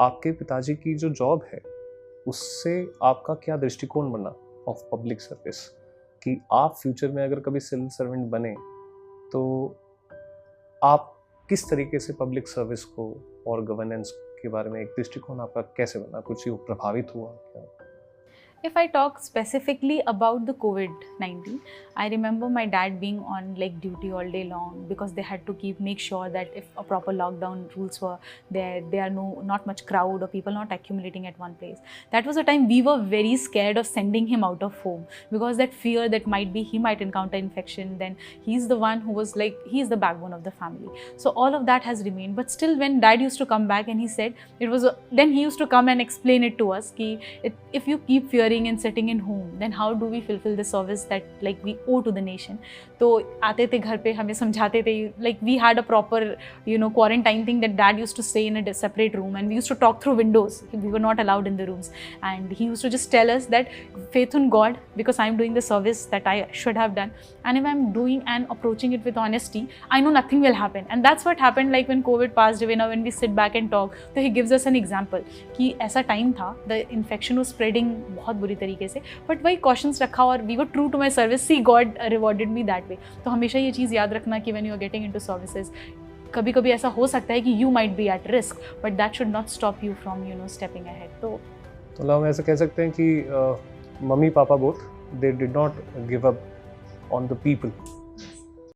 आपके पिताजी की जो जॉब है उससे आपका क्या दृष्टिकोण बना ऑफ पब्लिक सर्विस, कि आप फ्यूचर में अगर कभी सिविल सर्वेंट बने तो आप किस तरीके से पब्लिक सर्विस को और गवर्नेंस के बारे में एक दृष्टिकोण आपका कैसे बना, कुछ यूँ प्रभावित हुआ क्या? If I talk specifically about the COVID-19, I remember my dad being on like duty all day long because they had to make sure that if a proper lockdown rules were there are not much crowd or people not accumulating at one place. That was a time we were very scared of sending him out of home because that fear that he might encounter infection. Then he's the one who was like, he's the backbone of the family. So all of that has remained. But still, when dad used to come back and he said then he used to come and explain it to us ki if you keep fearing and sitting in home, then how do we fulfill the service that like we owe to the nation? तो आते थे घर पे, हमें समझाते थे, like we had a proper quarantine thing that dad used to stay in a separate room and we used to talk through windows. We were not allowed in the rooms and he used to just tell us that faith in God, because I'm doing the service that I should have done, and if I'm doing and approaching it with honesty, I know nothing will happen. And that's what happened like when COVID passed away. Now when we sit back and talk, so he gives us an example कि ऐसा time था, the infection was spreading बहुत बुरी तरीके से, but वही cautions रखा और we were true to my service, see God rewarded me that way. तो हमेशा ये चीज़ याद रखना कि when you are getting into services, कभी कभी ऐसा हो सकता है कि you might be at risk, but that should not stop you from stepping ahead. तो हम ऐसा कह सकते हैं कि मम्मी पापा both they did not give up on the people.